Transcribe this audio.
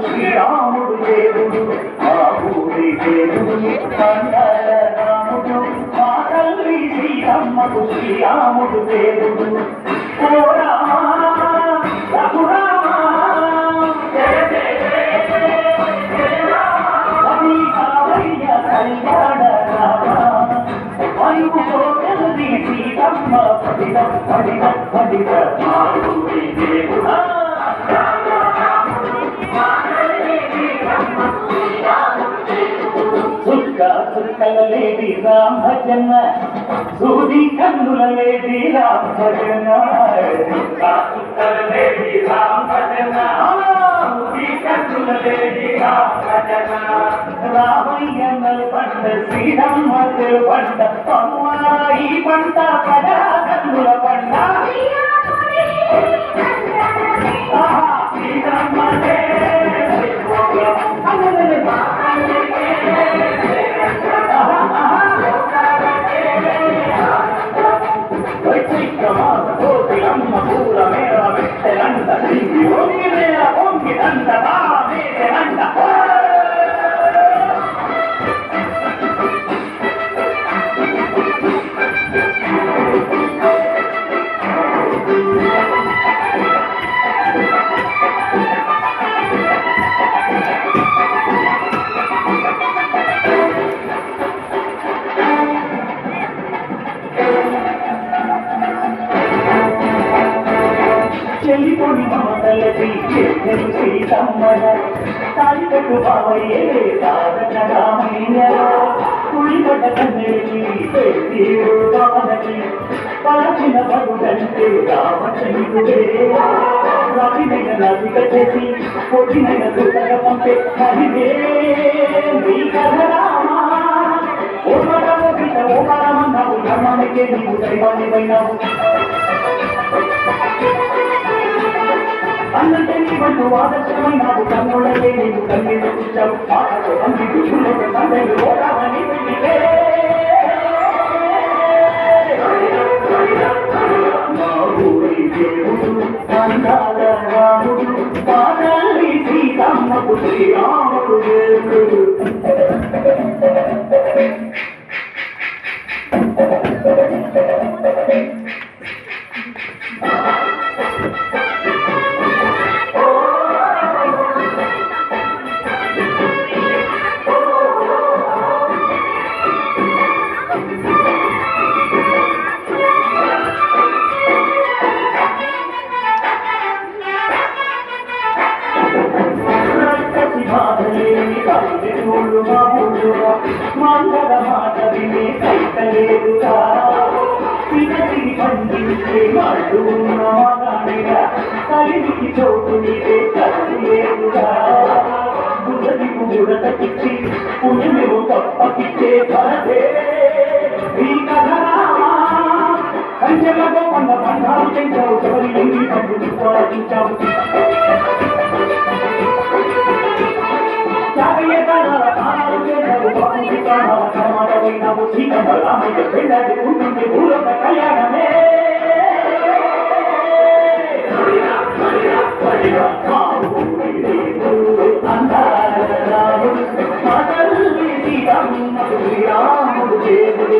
శ్రీరాముడు దేవుడు మా ఊరి దేవుడు మండల రాముడు మా తల్లి శ్రీరమ్మకు శ్రీరాముడు దేవుడు ఓ రామ రఘురామ కళ్యాణ రామ అయువు కోటది శ్రీరమ్మ పడిన పడిన పడిన మా ఊరి దేవుడా చుక్కలలేడి రామ భజన సూది కన్నులలేడి రామ భజన చుక్కలలేడి రామ భజన సూది కన్నులలేడి రామ భజన రామయ్యనల్ పంట శ్రీరమ్మల్ పంట అమ్మాయి పంట పడా కన్నుల పంట శ్రీరమ్మే అమ్మ పూల మేర పెట్టెలంట ఒంగి మేర ఒంగిదంట బామేదంట చెల్లిపోని మాటలకి చెల్లెలు సీతమ్మల తాలికట్టు బావయ్యే తారక రామయ్య కుళ్ళిపడ్డ కన్నెలకి తీరు బావనకి పలచిన పగుడంటే రామచంద్రుడే రాజునైన రాజిక చేసి కొట్టినైన దుర్గ పంపే హరిదే నీ కథ రామా ఓ మరమో బిడ్డ ఓ మరమన్నావు ధర్మానికే నీవు దైవానివైనావు అన్నంటే నీ వంటూ ఆదర్శమైనావు కన్నుడలే నీవు కన్నీరు చూచావు ఆటతో అంది దుష్టులకు సందడి ఓటామని వెళ్ళితే మా ఊరి దేవుడు అందాల రాముడు మా తల్లి సీతమ్మకు శ్రీరాముడు దేవుడు మంగళ మాట వినే కైతలేదుగా పినసి పండించే మాడు ఉన్నవాడిగా కలికి చోటు నీదే కదలేదుగా గుజలి గుడతకిచ్చి పుణ్యము తప్పకిచ్చే భరతే ఈ కథ కంచెలతో వంద బంధాలు పెంచావు చివరి ఇంటి పండుగ సాధించావు సమాజమైనావు సీతమ్మ రామయ్య పెళ్ళాడి ఉంటుంది భూలోక కళ్యాణమే అందాల రాముడు మా తల్లి శ్రీరాముడు దేవుడు